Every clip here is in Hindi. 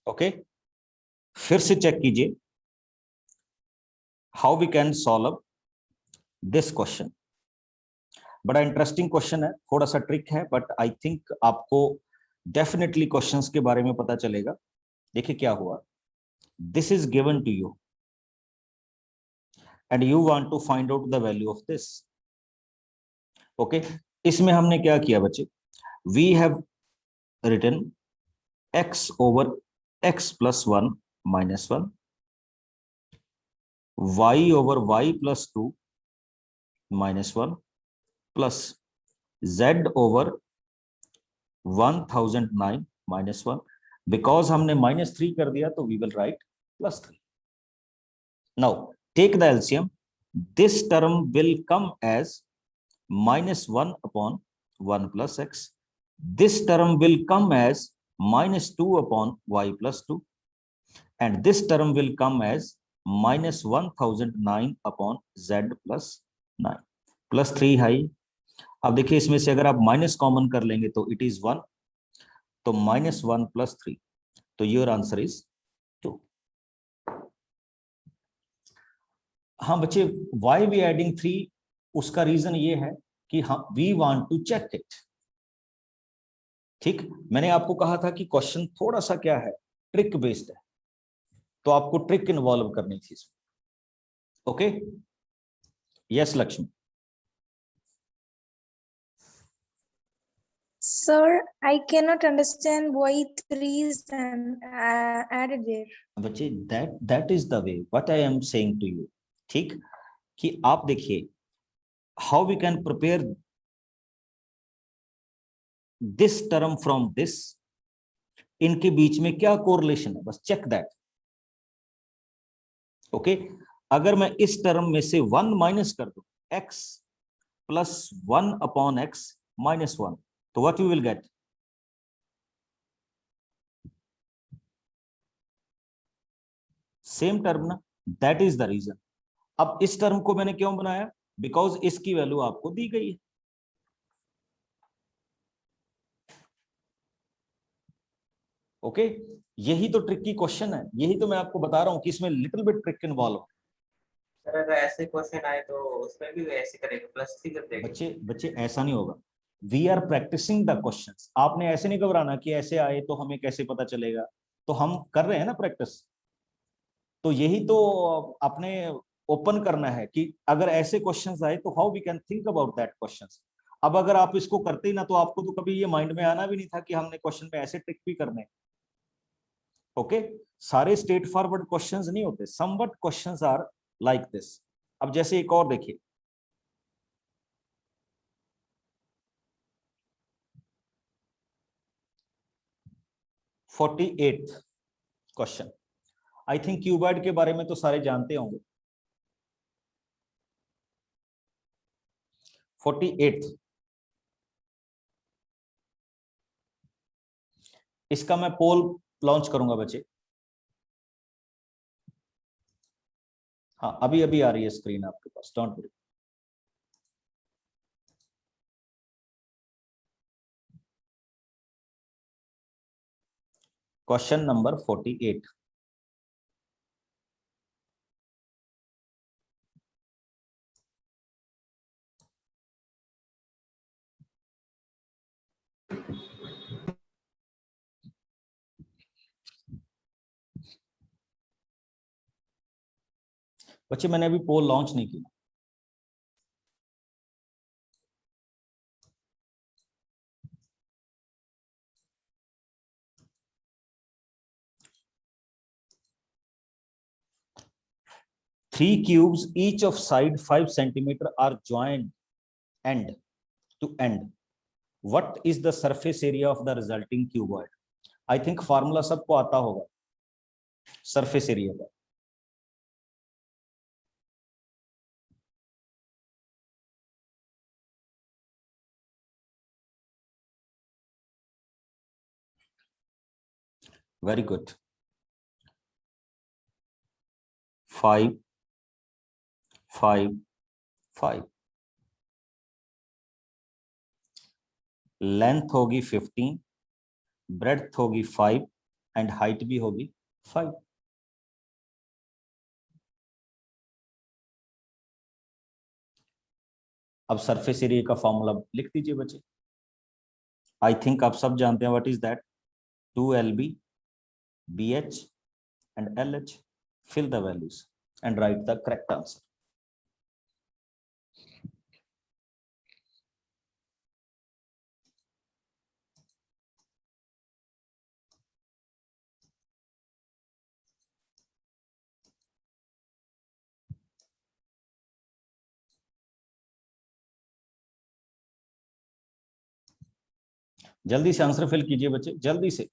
ओके, फिर से चेक कीजिए how we can solve this question. बड़ा इंटरेस्टिंग क्वेश्चन है, थोड़ा सा ट्रिक है, बट आई थिंक आपको डेफिनेटली क्वेश्चंस के बारे में पता चलेगा। देखिए क्या हुआ, this is given to you and you want to find out the value of this. Okay, इसमें हमने क्या किया बच्चे, we have written x over x plus 1 minus 1, y over y plus 2 minus 1 plus z over 1009 minus 1। Because हमने -3 कर दिया तो we will write +3। Now take the LCM, this term will come as -1 upon 1 plus x, this term will come as -2 upon y plus 2, and this term will come as -1009 upon z plus 9 plus 3 है। अब देखिए इसमें से अगर आप माइनस कॉमन कर लेंगे तो इट इज 1, तो -1 प्लस 3, तो योर आंसर इज 2। हाँ बच्चे, वाई वी एडिंग 3, उसका रीजन ये है कि हम we want to check it. ठीक, मैंने आपको कहा था कि क्वेश्चन थोड़ा सा क्या है, ट्रिक बेस्ड है, तो आपको ट्रिक इन्वॉल्व करनी थी इसमें। Okay, yes Lakshmi. Sir, I cannot understand why 3 is added there. बच्चे that is the way what I am saying to you. ठीक, कि आप देखिए how we can prepare this term from this, इनके बीच में क्या कोरिलेशन है, बस चेक दैट। ओके, अगर मैं इस टर्म में से 1 माइनस कर दूं, x plus 1 upon x minus 1, तो what you will get, same term ना, दैट इज द रीजन। अब इस टर्म को मैंने क्यों बनाया, बिकॉज इसकी वैल्यू आपको दी गई है। ओके, यही तो ट्रिक की क्वेश्चन है, यही तो मैं आपको बता रहा हूं कि इसमें लिटिल बिट ट्रिक इन्वॉल्व है। सर अगर ऐसे क्वेश्चन आए तो उसमें भी ऐसे करेंगे, +3 कर देंगे। बच्चे बच्चे ऐसा नहीं होगा, we are practising the questions. आपने ऐसे नहीं घबराना कि ऐसे आए तो हमें कैसे पता चलेगा, तो हम कर रहे हैं ना प्रैक्टिस। तो यही तो अपने ओपन करना है कि अगर ऐसे क्वेश्चंस आए तो how we can think about that questions. अब अगर आप इसको करते ही ना, तो आपको तो कभी ये माइंड में आना भी नहीं था कि हमने क्वेश्चन में ऐसे ट्रिक भी करने। ओके, सारे स्ट्रेट फॉरवर्ड क्वेश्चंस नहीं होते, somewhat questions are like this. अब जैसे एक और देखिए, 48 क्वेश्चन, आई थिंक क्यूबॉइड के बारे में तो सारे जानते होंगे। 48 इसका मैं पोल लॉन्च करूंगा बच्चे। हाँ, अभी अभी आ रही है स्क्रीन आपके पास, डोंट वरी। क्वेश्चन नंबर 48, बच्चे मैंने अभी पोल लॉन्च नहीं किया। Three cubes each of side 5 centimeter are joined end to end. What is the surface area of the resulting cuboid? I think formula सबको आता होगा सरफेस एरिया का। वेरी गुड, 5 5 5, लेंथ होगी 15, ब्रेड्थ होगी 5, एंड हाइट भी होगी 5। अब सरफेस एरिया का फॉर्मूला लिख दीजिए बच्चे। आई थिंक आप सब जानते हैं what is that, 2LB BH and LH. Fill the values and write the correct answer. जल्दी से आंसर फिल कीजिए बच्चे, जल्दी से।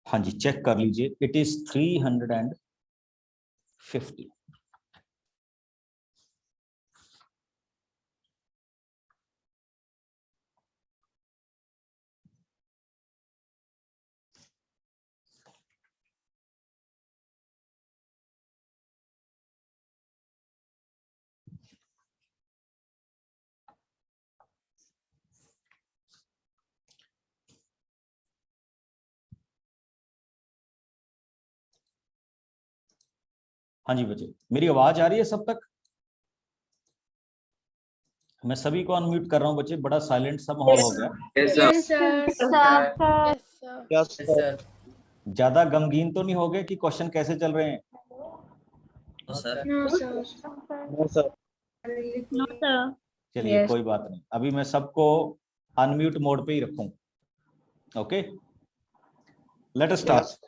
हाँ जी, चेक कर लीजिए, इट इज 350। हाँ जी बच्चे, मेरी आवाज आ रही है सब तक? मैं सभी को अनम्यूट कर रहा हूँ बच्चे, बड़ा साइलेंट सा माहौल हो गया। Yes, sir. ज्यादा गमगीन तो नहीं हो गए कि क्वेश्चन कैसे चल रहे हैं? चलिए कोई बात नहीं, अभी मैं सबको अनम्यूट मोड पे ही रखूंगा। Okay, let us start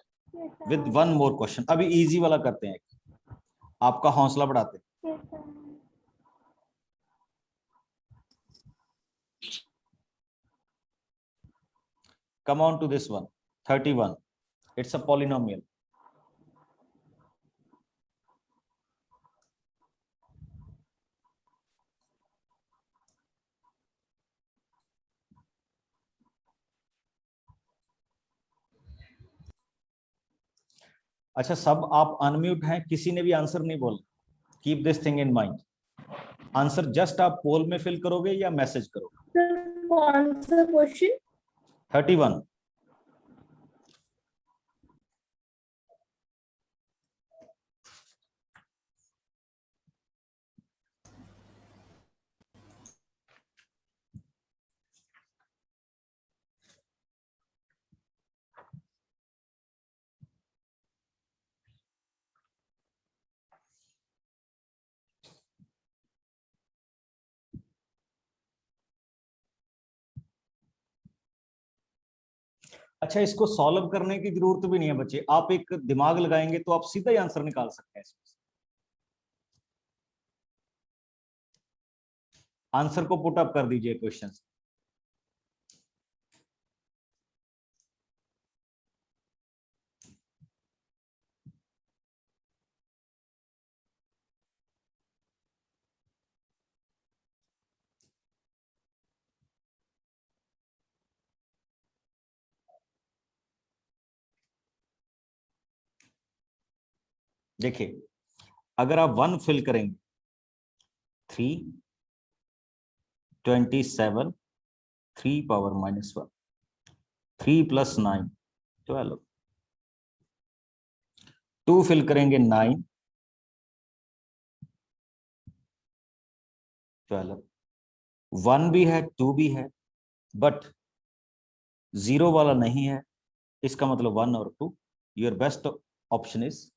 with one more question. अभी इजी वाला करते हैं, आपका हौसला बढ़ाते हैं। Come on to this one, 31. It's a polynomial. अच्छा, सब आप अनम्यूट हैं, किसी ने भी आंसर नहीं बोला। Keep this thing in mind. Answer just आप पोल में फिल करोगे या मैसेज करोगे? कौन सा क्वेश्चन? 31। अच्छा, इसको सॉल्व करने की जरूरत भी नहीं है बच्चे, आप एक दिमाग लगाएंगे तो आप सीधा ही आंसर निकाल सकते हैं इसमें। आंसर को पुट अप कर दीजिए क्वेश्चन। देखिए, अगर आप 1 फिल करेंगे, 327, 3 पावर -1, 3 + 9 12। 2 फिल करेंगे, 9, 12। 1 भी है, 2 भी है, बट 0 वाला नहीं है, इसका मतलब 1 और 2। योर बेस्ट ऑप्शन इज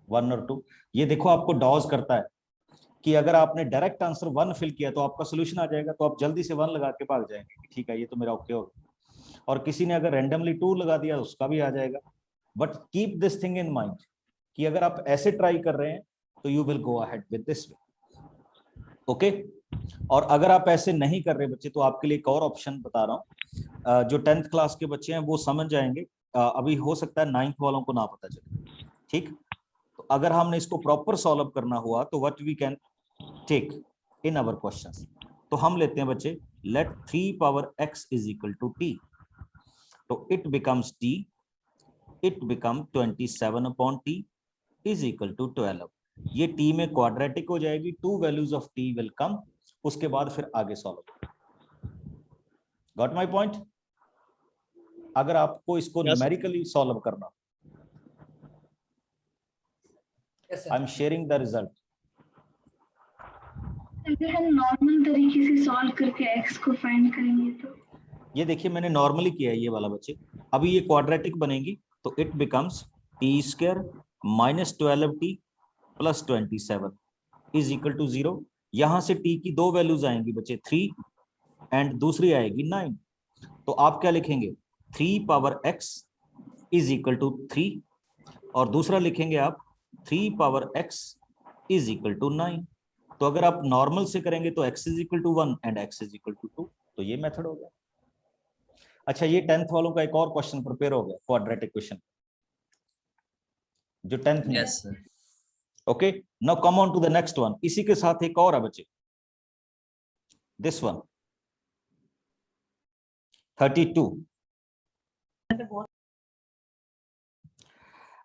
1 और 2। ये देखो, आपको डॉज करता है कि अगर आपने डायरेक्ट आंसर 1 फिल किया तो आपका सोल्यूशन आ जाएगा, तो आप जल्दी से 1 लगा के भाग जाएंगे कि ठीक है, ये तो मेरा ओके हो गया। और किसी ने अगर रैंडमली 2 लगा दिया, उसका भी आ जाएगा। But keep this thing in mind कि अगर आप ऐसे ट्राई कर रहे हैं तो you will go ahead with this way. Okay, और अगर आप ऐसे नहीं कर रहे बच्चे तो आपके लिए एक और ऑप्शन बता रहा हूँ, जो 10th क्लास के बच्चे हैं वो समझ जाएंगे, अभी हो सकता है 9th वालों को ना पता चले, ठीक। तो अगर हमने इसको प्रॉपर सॉल्व करना हुआ तो what we can take in our questions, तो हम लेते हैं बच्चे let 3 power x is equal to t, तो it becomes t, it become 27 upon t is equal to 12। ये t में क्वाड्रेटिक हो जाएगी, 2 values of t will come, उसके बाद फिर आगे सॉल्व। Got my point? अगर आपको इसको न्यूमेरिकली सॉल्व करना, I am sharing the result. अगर हम नॉर्मल तरीके से सॉल्व करके x को फाइंड करेंगे तो ये देखिए मैंने नॉर्मली किया है ये वाला बच्चे, अभी ये क्वाड्रेटिक बनेगी तो it becomes t square minus 12t plus 27 is equal to 0। यहां से t की दो वैल्यूज आएंगी बच्चे 3 एंड दूसरी आएगी 9, तो आप क्या लिखेंगे 3 power x is equal to 3, और दूसरा लिखेंगे आप 3 power x is equal to 9। तो अगर आप नॉर्मल से करेंगे तो x is equal to 1 and x is equal to 2, तो ये मेथड हो गया। अच्छा ये 10th वालों का एक और क्वेश्चन प्रिपेयर हो गया, क्वाड्रेटिक क्वेश्चन जो 10th में। Yes sir. Okay, now come on to the next one, इसी के साथ एक और है बच्चे, दिस वन 32।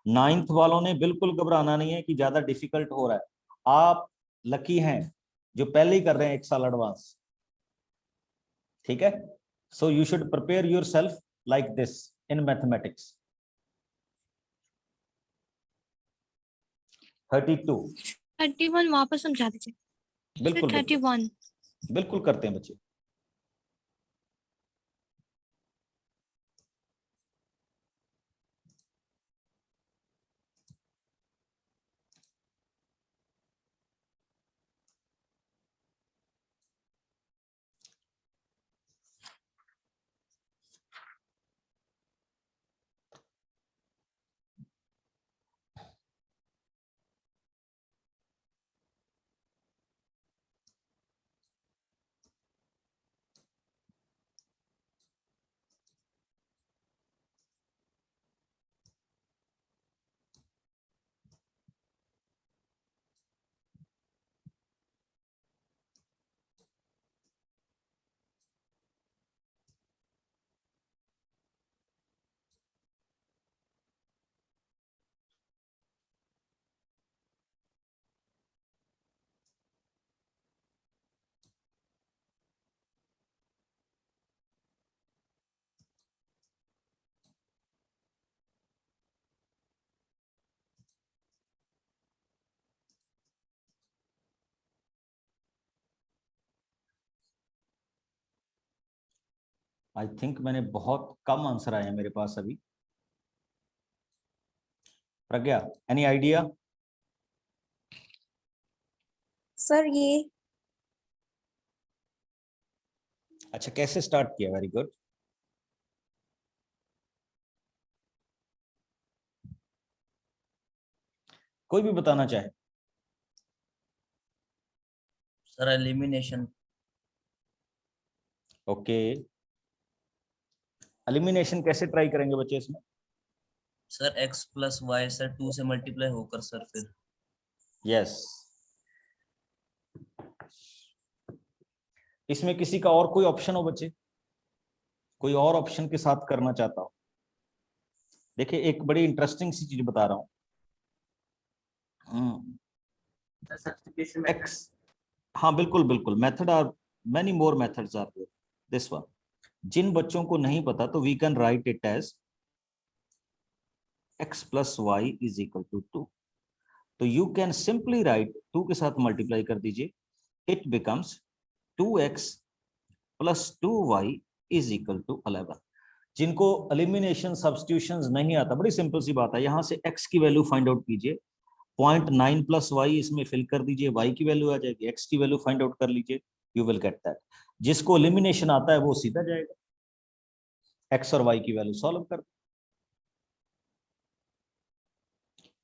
9th वालों ने बिल्कुल घबराना नहीं है कि ज्यादा डिफिकल्ट हो रहा है, आप लकी हैं जो पहले ही कर रहे हैं 1 साल एडवांस, ठीक है। So you should prepare yourself like this in mathematics. 32 31 वापस समझा दीजिए। बिल्कुल 31 बिल्कुल करते हैं बच्चे। आई थिंक मैंने बहुत कम आंसर आए हैं मेरे पास अभी। प्रज्ञा एनी आइडिया? सर ये अच्छा कैसे स्टार्ट किया? Very good. कोई भी बताना चाहे। Sir elimination. ओके, एलिमिनेशन कैसे ट्राई करेंगे बच्चे इसमें? Sir x plus y sir 2 से मल्टीप्लाई होकर सर फिर। यस, इसमें किसी का और कोई ऑप्शन हो बच्चे, कोई और ऑप्शन के साथ करना चाहता हो? देखिए एक बड़ी इंटरेस्टिंग सी चीज बता रहा हूं। सब्स्टिट्यूशन एक्स, हाँ बिल्कुल बिल्कुल, method are many more methods are there, this one. जिन बच्चों को नहीं पता तो we can write it as x plus Y is equal to 2, तो यू कैन सिंपली राइट 2 के साथ मल्टीप्लाई कर दीजिए, it becomes 2x plus 2y is equal to 11। जिनको एलिमिनेशन सब्स्टिट्यूशंस नहीं आता, बड़ी सिंपल सी बात है, यहां से x की वैल्यू फाइंड आउट कीजिए, 0.9 प्लस वाई इसमें फिल कर दीजिए, y की वैल्यू आ जाएगी, x की वैल्यू फाइंड आउट कर लीजिए, यू विल गेट दैट। जिसको एलिमिनेशन आता है वो सीधा जाएगा, x और y की वैल्यू सॉल्व कर।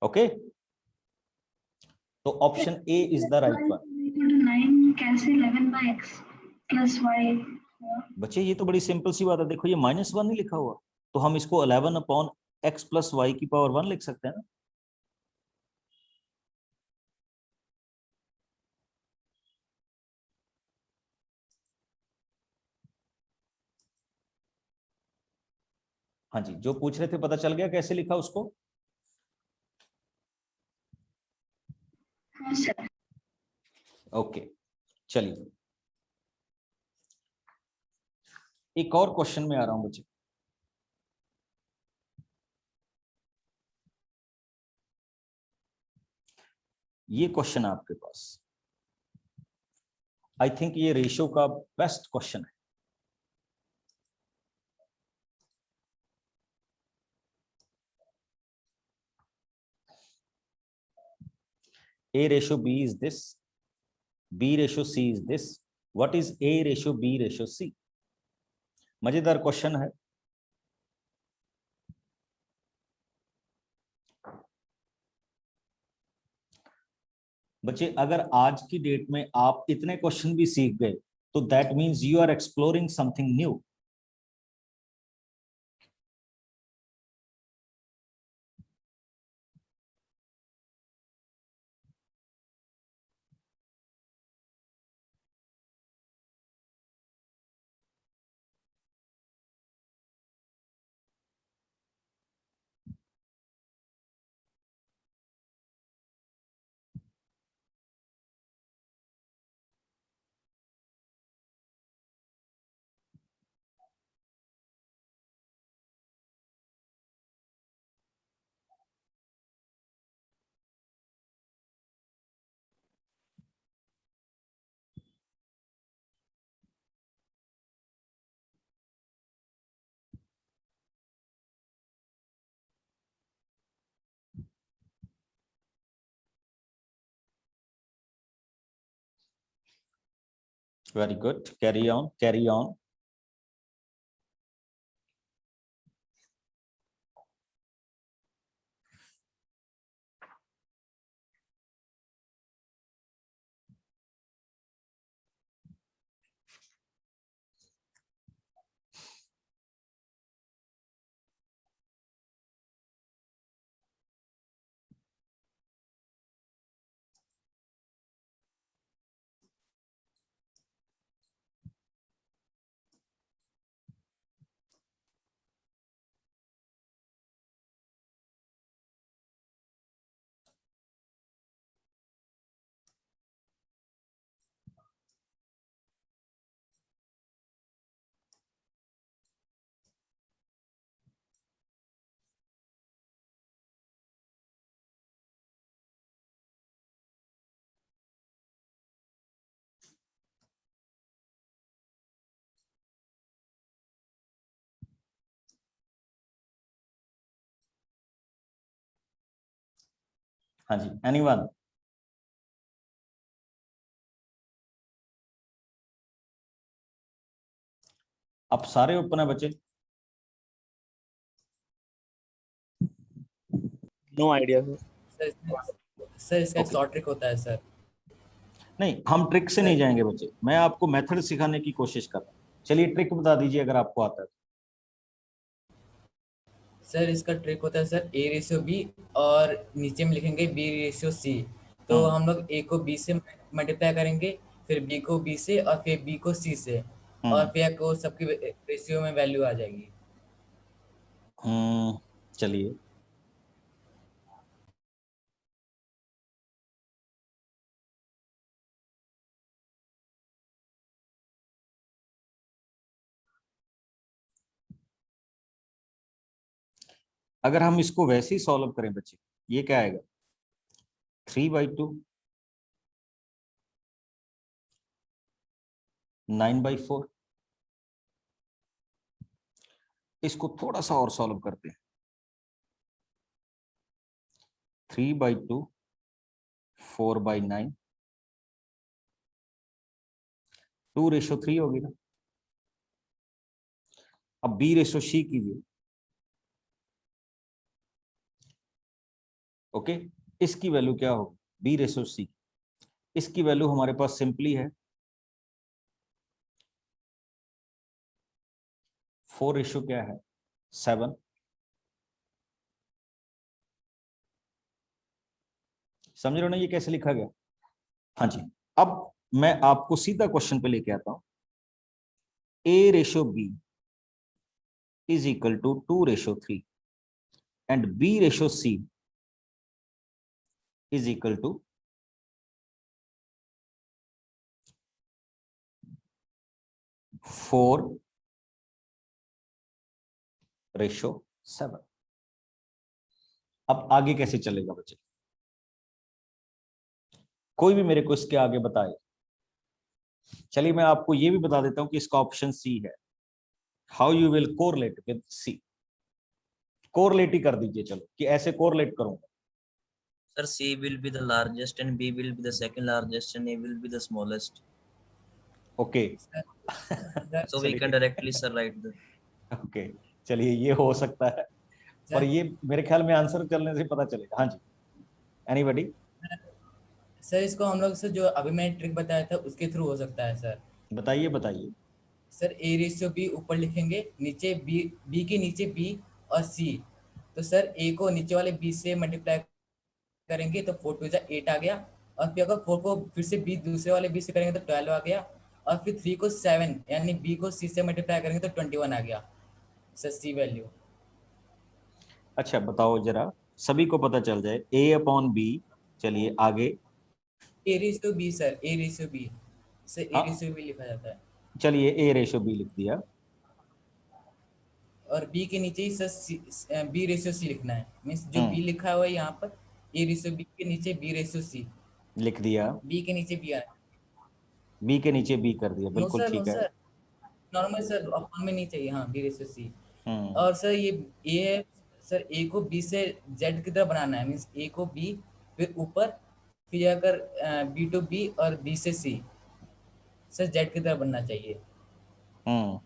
ओके, तो option A is the right one. कैसे 11/x प्लस y हुआ? बच्चे ये तो बड़ी सिंपल सी बात है, देखो ये -1 नहीं लिखा हुआ, तो हम इसको 11/x प्लस वाई की पावर 1 लिख सकते हैं ना। हाँ जी, जो पूछ रहे थे पता चल गया कैसे लिखा उसको? हाँ सर। ओके, चलिए एक और क्वेश्चन में आ रहा हूं बच्चे। ये क्वेश्चन है आपके पास, आई थिंक ये रेशियो का बेस्ट क्वेश्चन है। A ratio B is this, B ratio C is this, what is A ratio B ratio C? मजेदार क्वेश्चन है। बच्चे अगर आज की डेट में आप इतने क्वेश्चन भी सीख गए तो that means you are exploring something new. Very good, carry on carry on. हाँ जी, एनीवन? अब सारे ओपन है बच्चे? नो आइडिया सर इसका एक Okay. शॉर्ट ट्रिक होता है सर। नहीं, हम ट्रिक से नहीं जाएंगे बच्चे, मैं आपको मेथड सिखाने की कोशिश कर रहा हूँ। चलिए ट्रिक बता दीजिए अगर आपको आता है। सर इसका ट्रिक होता है सर A रेशियो B और नीचे में लिखेंगे B रेशियो C। तो हम लोग A को B से मल्टीप्लाई करेंगे, फिर B को B से और फिर B को C से, और फिर को सबकी रेशियो में वैल्यू आ जाएगी। चलिए अगर हम इसको वैसे ही सॉल्व करें बच्चे, ये क्या आएगा? 3/2 9/4। इसको थोड़ा सा और सॉल्व करते हैं। 3/2 4/9 2:3 होगी ना। अब B रेशो C कीजिए। ओके, इसकी वैल्यू क्या होगी? B रेशो C, इसकी वैल्यू हमारे पास सिंपली है 4 रेशो क्या है 7। समझ रहे हो ना ये कैसे लिखा गया? हाँ जी। अब मैं आपको सीधा क्वेश्चन पे लेके आता हूं। A ratio B is equal to 2 ratio 3 and B ratio C is equal to 4 ratio 7। अब आगे कैसे चलेगा बच्चे? कोई भी मेरे को इसके आगे बताए। चलिए मैं आपको ये भी बता देता हूं कि इसका ऑप्शन सी है। How you will correlate with C. Correlate ही कर दीजिए, चलो कि ऐसे कोरिलेट करूंगा। Sir, C will be the largest and B will be the second largest and A will be the smallest. Okay So we can चलिए directly sir write the. Okay चलिए ये हो सकता है, पर सर ये मेरे ख्याल में आंसर चलने से पता चलेगा। हाँ जी, एनीबॉडी? सर इसको हम लोग सर जो अभी मैंने ट्रिक बताया था उसके थ्रू हो सकता है सर। बताइए बताइए। सर ए रेशियो बी ऊपर लिखेंगे, नीचे बी, बी के नीचे बी और सी। तो सर ए को नीचे वाले बी से मल्टीप्लाई करेंगे तो 4 टू 8 आ गया। और फिर अगर 4 को फिर से बी दूसरे वाले बी से करेंगे तो 12 आ गया। और फिर 3 को 7 यानी बी को सी से मल्टीप्लाई करेंगे तो 21 आ गया सर सी वैल्यू। अच्छा बताओ जरा, सभी को पता चल जाए ए अपॉन बी। चलिए आगे। A ratio B sir, A ratio B sir, A हाँ रेशियो बी लिखा जाता है। चलिए ए रेशो बी लिख दिया। और बी के नीचे ही सर बी रेशियो सी लिखना है। मीन्स जो बी हम्म, लिखा हुआ है यहाँ पर ए रेशियो बी के नीचे बी रेशियो सी, लिख दिया। बी के नीचे बी आया। बी के नीचे बी कर दिया, नो बिल्कुल सर, नो ठीक है। सर, नॉर्मल सर अपॉन में नहीं चाहिए। हाँ बी रेशियो सी। हम्म और सर ये है सर ए को बी से जेड की तरफ बनाना है। मीन्स ए को बी फिर ऊपर, फिर अगर बी टू बी और बी से सी सर जेड की तरफ बनना चाहिए। हम्म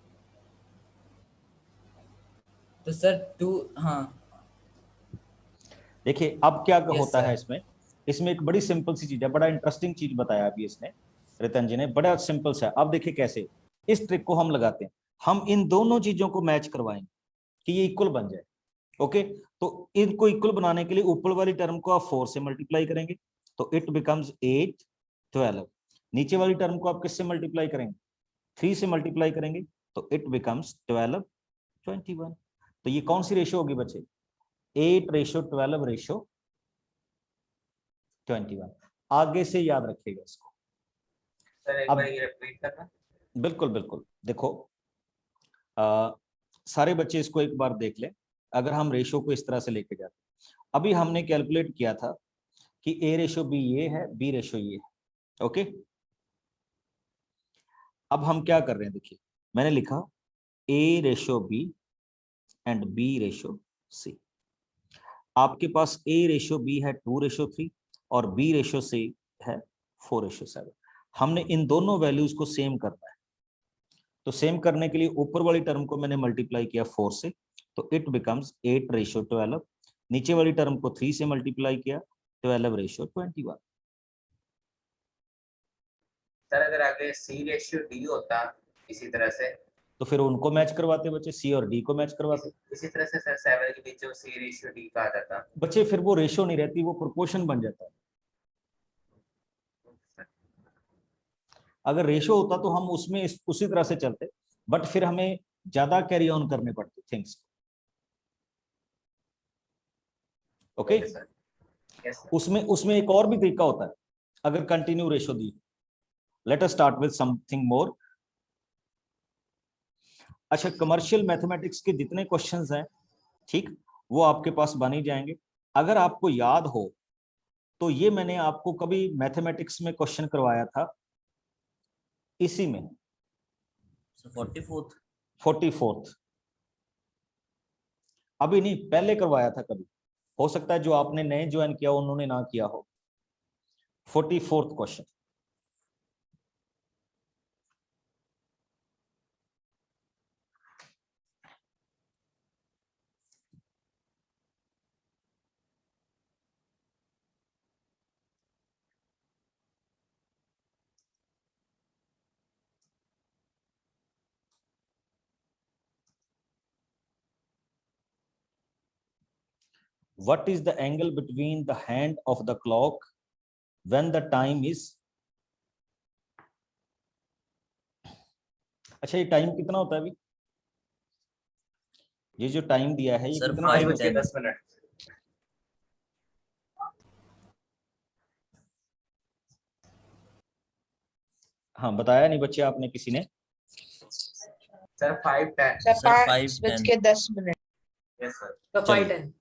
तो सर टू, हाँ देखिए अब क्या यस होता है सर। इसमें। इसमें एक बड़ी सिंपल सी चीज है, बड़ा इंटरेस्टिंग चीज बताया अभी इसने, रितन जी ने, बड़ा सिंपल सा। अब देखिए कैसे इस ट्रिक को हम लगाते हैं। हम इन दोनों चीजों को मैच करवाएंगे कि ये इक्वल बन जाए। ओके, तो इनको इक्वल बनाने के लिए ऊपर वाली टर्म को आप 4 से मल्टीप्लाई करेंगे तो इट बिकम्स 8 12। नीचे वाली टर्म को आप किससे मल्टीप्लाई करेंगे? 3 से मल्टीप्लाई करेंगे तो इट बिकम्स 12 21। तो ये कौन सी रेशियो होगी बच्चे? 8 रेशियो 12 रेशियो 21। आगे से याद रखिएगा इसको। सर एक अब बार ये रिपीट करना। बिल्कुल बिल्कुल देखो, सारे बच्चे इसको एक बार देख लें। अगर हम रेशियो को इस तरह से लेके जाते, अभी हमने कैलकुलेट किया था कि ए रेशियो बी ये है, बी रेशियो ये है। ओके, अब हम क्या कर रहे हैं देखिए, मैंने लिखा A ratio B and B ratio C. आपके पास ए रेशियो बी है 2 रेशियो 3 और बी रेशियो सी है 4 रेशियो 7। हमने इन दोनों वैल्यूज को सेम करना है। तो सेम करने के लिए ऊपर वाली टर्म को मैंने मल्टीप्लाई किया 4 से तो इट बिकम्स 8 रेशियो 12। नीचे वाली टर्म को 3 से मल्टीप्लाई किया 12 रेशियो 21। सर अगर आगे सी रेशियो डी होता इसी तरह से, तो फिर उनको मैच करवाते बच्चे, सी और डी को मैच करवाते इसी तरह से सर 7 के बीच जो सी रेशियो डी का आ जाता। बच्चे। फिर वो रेशियो नहीं रहती, वो प्रोपोर्शन बन जाता है। अगर रेशियो होता तो हम उसमें उसी तरह से चलते, बट फिर हमें ज्यादा कैरी ऑन करने पड़ते थिंग्स। ओके, सर यस उसमें उसमें एक और भी तरीका होता है अगर continue ratio the. Let us start with something more. अच्छा, कमर्शियल मैथमेटिक्स के जितने क्वेश्चंस हैं, ठीक, वो आपके पास बन ही जाएंगे। अगर आपको याद हो तो ये मैंने आपको कभी मैथमेटिक्स में क्वेश्चन करवाया था इसी में, So 44th. 44th। अभी नहीं, पहले करवाया था कभी। हो सकता है जो आपने नए ज्वाइन किया उन्होंने ना किया हो। 44th question. what is the angle between the hand of the clock when the time is, अच्छा ये टाइम कितना होता है अभी, ये जो टाइम दिया है ये Sir, कितना 5 टाइम बज के होता है? 10 मिनट। हाँ बताया नहीं बच्चे आपने किसी ने? Sir 5:10। Sir Sir, 5:10 yes sir. तो चलिए। 5:10।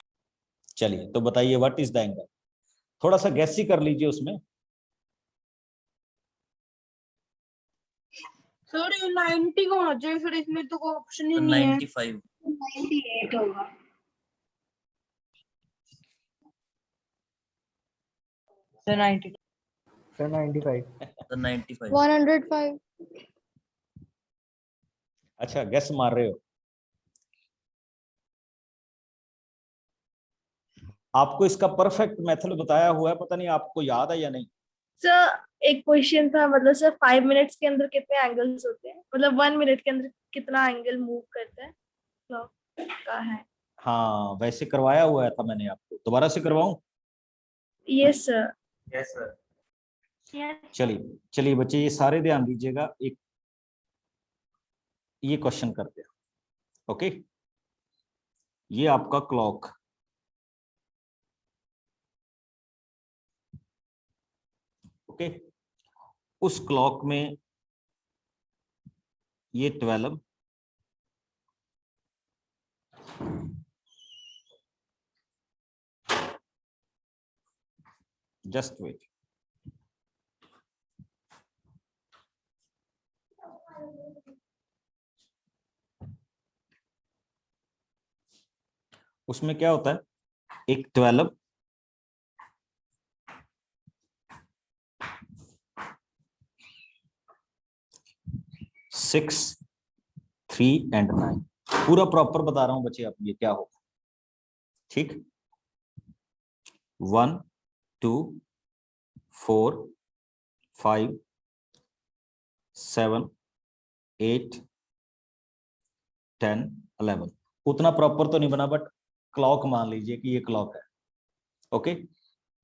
चलिए तो बताइए व्हाट इज द एंगल, थोड़ा सा गैस ही कर लीजिए उसमें। सर ये 90 का होना चाहिए, फिर इसमें तो कोई ऑप्शन ही sir, नहीं है। 95. 98 होगा। सर 90। सर 95। Sir, 95. 105। अच्छा गैस मार रहे हो, आपको इसका परफेक्ट मेथड बताया हुआ है, पता नहीं आपको याद है या नहीं। सर एक क्वेश्चन था, मतलब सर 5 मिनट्स के अंदर कितने एंगल्स होते हैं, मतलब 1 मिनट के अंदर कितना एंगल मूव करता है क्लॉक का है। हाँ वैसे करवाया हुआ था मैंने आपको, दोबारा से करवाऊं? Yes sir. Yes sir. चलिए चलिए बच्चे ये सारे ध्यान दीजिएगा, एक ये क्वेश्चन करते हैं। ओके ये आपका क्लॉक, ओके उस क्लॉक में ये 12, जस्ट वेट, उसमें क्या होता है, एक 12, सिक्स, 3 एंड 9, पूरा प्रॉपर बता रहा हूं बच्चे आप ये क्या होगा, ठीक। 1 2 4 5 7 8 10 11, उतना प्रॉपर तो नहीं बना बट क्लॉक मान लीजिए कि ये क्लॉक है। ओके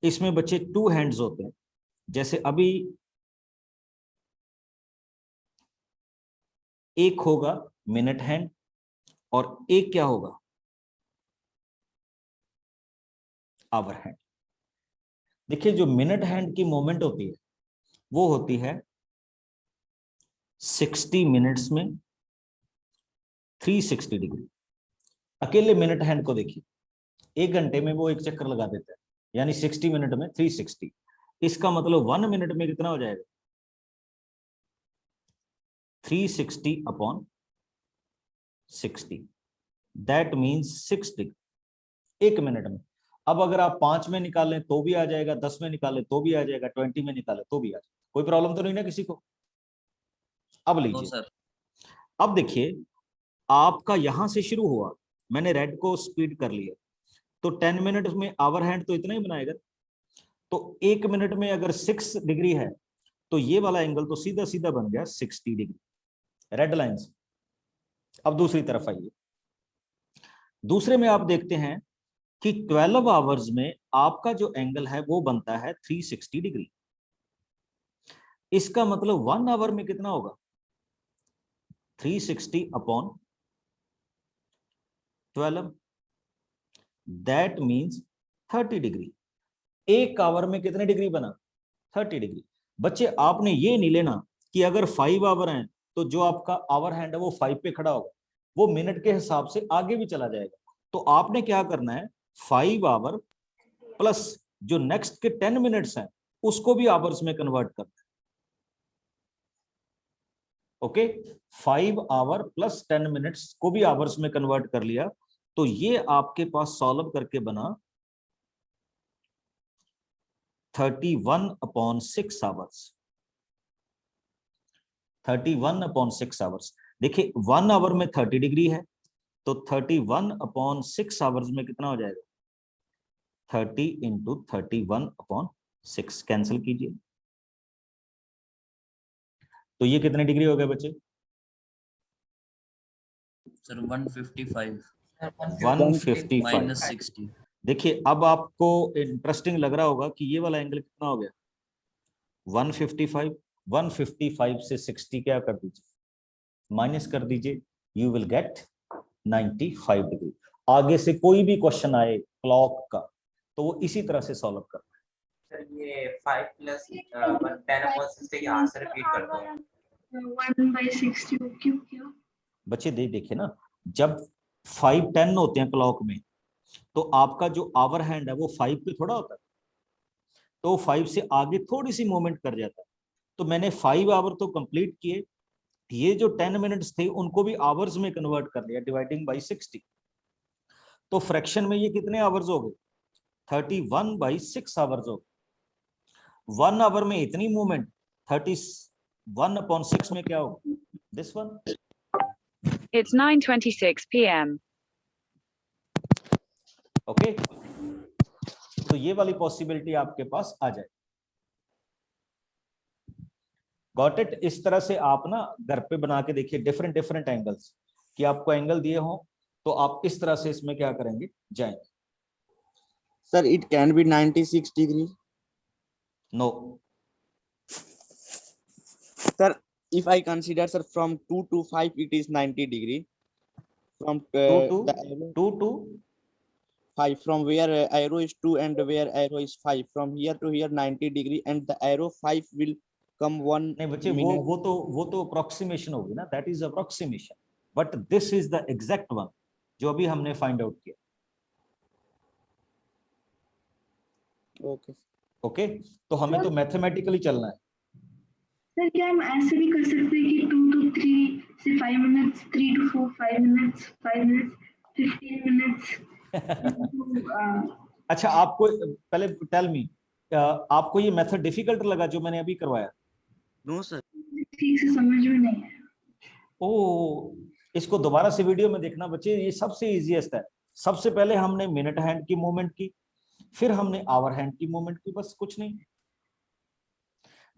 इसमें बच्चे 2 हैंड्स होते हैं, जैसे अभी एक होगा मिनट हैंड और एक क्या होगा आवर हैंड। देखिए जो मिनट हैंड की मोमेंट होती है वो होती है 60 मिनट्स में 360 डिग्री। अकेले मिनट हैंड को देखिए, 1 घंटे में वो एक चक्कर लगा देता है, यानी 60 मिनट में 360। इसका मतलब 1 मिनट में कितना हो जाएगा 360 upon 60, that means 6 degree 1 minute में। अब अगर आप 5 में निकालें तो भी आ जाएगा, 10 में निकालें तो भी आ जाएगा, 20 में निकालें तो भी आ जाएगा, कोई प्रॉब्लम तो नहीं ना किसी को। अब No, लीजिए, sir. अब देखिए आपका यहां से शुरू हुआ, मैंने रेड को स्पीड कर लिया, तो 10 मिनट में आवर हैंड तो इतना ही बनाएगा, तो 1 मिनट में अगर 6 डिग्री है तो ये वाला एंगल तो सीधा सीधा बन गया 60 डिग्री, रेड लाइन से। अब दूसरी तरफ आइए, दूसरे में आप देखते हैं कि 12 आवर्स में आपका जो एंगल है वो बनता है 360 डिग्री। इसका मतलब 1 आवर में कितना होगा 360 upon 12, that means 30 degree. 1 hour में कितने डिग्री बना 30 डिग्री। बच्चे आपने ये नहीं लेना कि अगर 5 आवर हैं तो जो आपका आवर हैंड है वो 5 पे खड़ा होगा, वो मिनट के हिसाब से आगे भी चला जाएगा। तो आपने क्या करना है 5 आवर प्लस जो नेक्स्ट के 10 मिनट्स हैं उसको भी आवर्स में कन्वर्ट करना है। ओके 5 आवर प्लस 10 मिनट्स को भी आवर्स में कन्वर्ट कर लिया, तो ये आपके पास सॉल्व करके बना 31 अपॉन 6 आवर्स। 31 upon 6 hours. देखिए 1 आवर में 30 डिग्री है, तो 31 अपॉन 6 आवर्स में कितना हो जाएगा 30 इंटू 31 अपॉन 6, कैंसिल कीजिए, तो ये कितने डिग्री हो गए बच्चे Sir, 155 155 minus 60. देखिए अब आपको इंटरेस्टिंग लग रहा होगा कि ये वाला एंगल कितना हो गया 155। 155 से 60 क्या कर दीजिए माइनस कर दीजिए, यू विल गेट 95 डिग्री। आगे से कोई भी क्वेश्चन आए क्लॉक का तो वो इसी तरह से सॉल्व करना है। सर ये 5 प्लस 10/60 यहाँ से रिपीट कर दो। 1/60 क्यों किया? बच्चे देखिए ना, जब 5:10 होते हैं क्लॉक में तो आपका जो आवर हैंड है वो 5 पे थोड़ा होता है, तो 5 से आगे थोड़ी सी मूवमेंट कर जाता है। तो मैंने 5 आवर तो कंप्लीट किए, ये जो 10 मिनट्स थे उनको भी आवर्स में कन्वर्ट कर लिया डिवाइडिंग बाय 60। तो फ्रैक्शन में ये कितने आवर्स हो गए 31/6 आवर्स हो गए। 1 आवर में इतनी मूवमेंट 31/6 में क्या होगा this one. It's 9:26 p.m. Okay तो ये वाली पॉसिबिलिटी आपके पास आ जाए। Got it. इस तरह से आप ना घर पे बना के देखिए डिफरेंट डिफरेंट एंगल्स, कि आपको एंगल दिए हो तो आप इस तरह से इसमें क्या करेंगे जाएंगे। Sir it can be 96 degree. No sir if I consider sir from 2 to 5 it is 90 degree from 2 to 5 from where arrow is 2 and where arrow is 5 from here to here 90 degree and the arrow 5 will come 1 नहीं बच्चे वो तो अप्रोक्सीमेशन होगी ना, that is approximation, but this is the exact one जो अभी हमने फाइंड आउट किया। ओके ओके तो हमें तो मैथमेटिकली चलना है। सर क्या हम ऐसे भी कर सकते हैं कि 2 to 3 से 5 minutes, 3 to 4 5 minutes, 5 minutes 15 minutes. अच्छा आपको पहले टेल मी, आपको ये मेथड डिफिकल्ट लगा जो मैंने अभी करवाया? नो सर ठीक से समझ में नहीं आया। ओ इसको दोबारा से वीडियो में देखना बच्चे, ये सबसे इजीएस्ट है। सबसे पहले हमने मिनट हैंड की मूवमेंट की, फिर हमने आवर हैंड की मूवमेंट की, बस कुछ नहीं।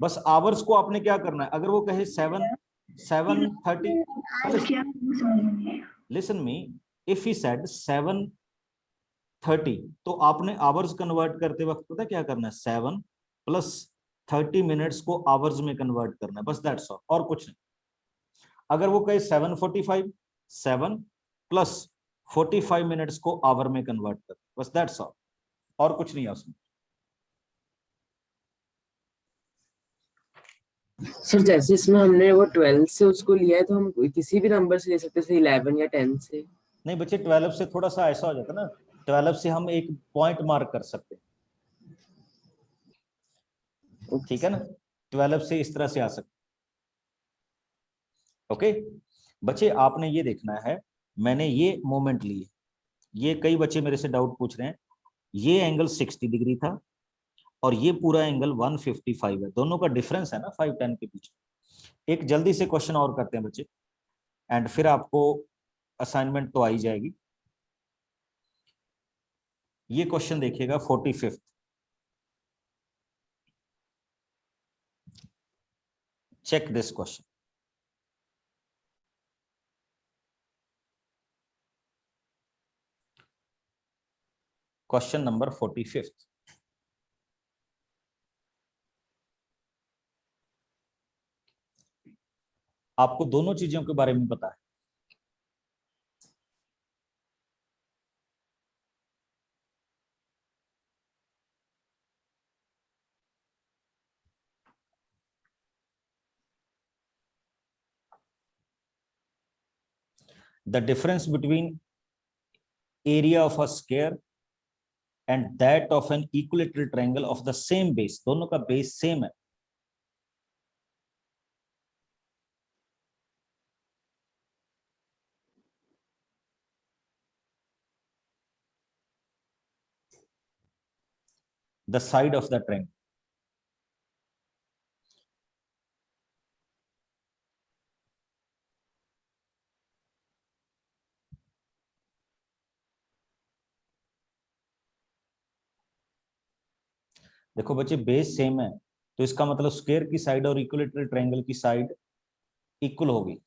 बस आवर्स को आपने क्या करना है, अगर वो कहे 7:30 listen me, if he said 7:30 तो आपने आवर्स कन्वर्ट करते वक्त पता क्या करना है 7 + 30 मिनट्स को आवर्स में कन्वर्ट करना है, बस दैट्स ऑल, और कुछ नहीं। अगर वो कहे 7:45 7 + 45 मिनट्स को आवर में कन्वर्ट कर, बस दैट्स ऑल, और कुछ नहीं है उसमें। सर जैसे इसमें हमने वो 12 से उसको लिया है तो हम किसी भी नंबर से ले सकते हैं, 11 या 10 से? नहीं बच्चे 12 से थोड़ा सा ऐसा हो जाता है ना, 12 से हम एक पॉइंट मार्क कर सकते हैं, ठीक है ना, 12 से इस तरह से आ सकते। ओके बच्चे आपने ये देखना है, मैंने ये मोमेंट लिए, ये कई बच्चे मेरे से डाउट पूछ रहे हैं, ये एंगल 60 डिग्री था और ये पूरा एंगल 155 है, दोनों का डिफरेंस है ना 5-10 के बीच। एक जल्दी से क्वेश्चन और करते हैं बच्चे, एंड फिर आपको असाइनमेंट तो आ ही जाएगी। ये क्वेश्चन देखिएगा 45th, check this question. Question number 45th, आपको दोनों चीजों के बारे में पता है। The difference between area of a square and that of an equilateral triangle of the same base, दोनों का बेस सेम है। The side of the triangle, देखो बच्चे बेस सेम है तो इसका मतलब स्क्वायर की साइड और इक्विलेटरल ट्रायंगल की साइड इक्वल होगी।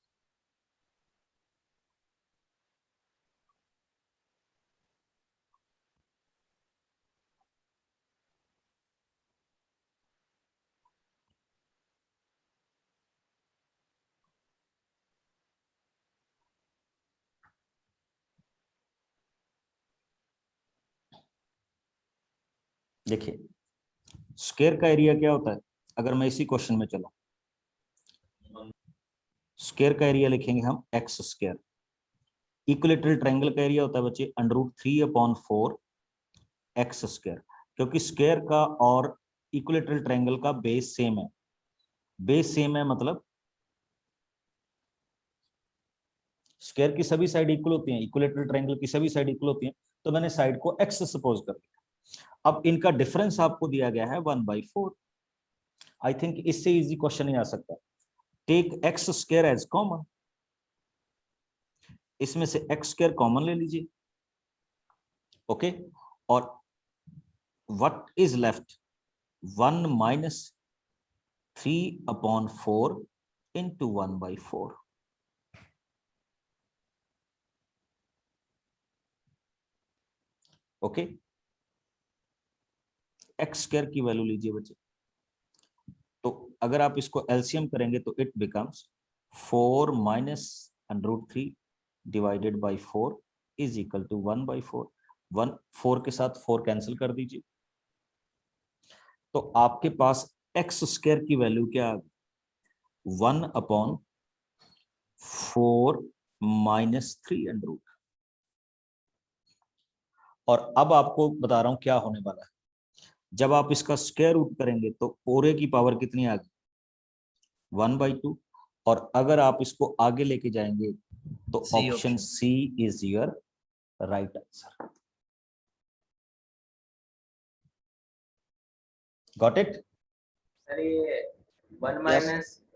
देखिए स्क्वायर का एरिया क्या होता है, अगर मैं इसी क्वेश्चन में चला, स्क्वायर का एरिया लिखेंगे हम एक्स स्क्वायर। इक्विलेटरल ट्रायंगल का एरिया होता है बच्चे √3/4 एक्स स्क्वायर, क्योंकि स्क्वायर का और इक्विलेटरल ट्रायंगल का बेस सेम है। बेस सेम है मतलब स्क्वायर की सभी साइड इक्वल होती हैं, इक्विलेटरल ट्रायंगल की सभी साइड इक्वल होती हैं, तो मैंने साइड को एक्स सपोज कर दिया। अब इनका डिफरेंस आपको दिया गया है 1/4। आई थिंक इससे इजी क्वेश्चन नहीं आ सकता। Take x square as common, इसमें से एक्स स्क्वायर कॉमन ले लीजिए, ओके। और what is left, 1 - 3/4 into 1/4। Okay, x square की वैल्यू लीजिए बच्चे, तो अगर आप इसको एलसीएम करेंगे तो it becomes 4 - √3 divided by 4 is equal to 1/4। 4 के साथ 4 कैंसिल कर दीजिए, तो आपके पास एक्स स्क्वायर की वैल्यू क्या आ गई, 1/4 - 3√। और अब आपको बता रहा हूं क्या होने वाला है, जब आप इसका स्क्वायर रूट करेंगे तो पूरे की पावर कितनी आ गई, 1/2। और अगर आप इसको आगे लेके जाएंगे तो C option option. C is your right answer. Got it? Sir ये 1 -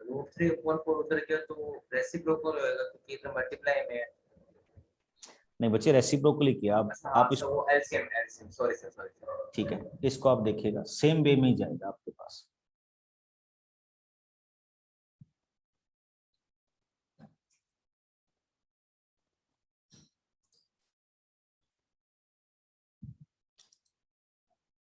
√3/4 उधर गया तो रेसिप्रोकल होएगा क्योंकि इधर मल्टीप्लाई में है। नहीं बच्चे रेसिप्रोकली किया आप इसको, वो एलसीएम सॉरी सर, सॉरी। ठीक है, इसको आप देखिएगा सेम वे में ही जाएगा आपके पास।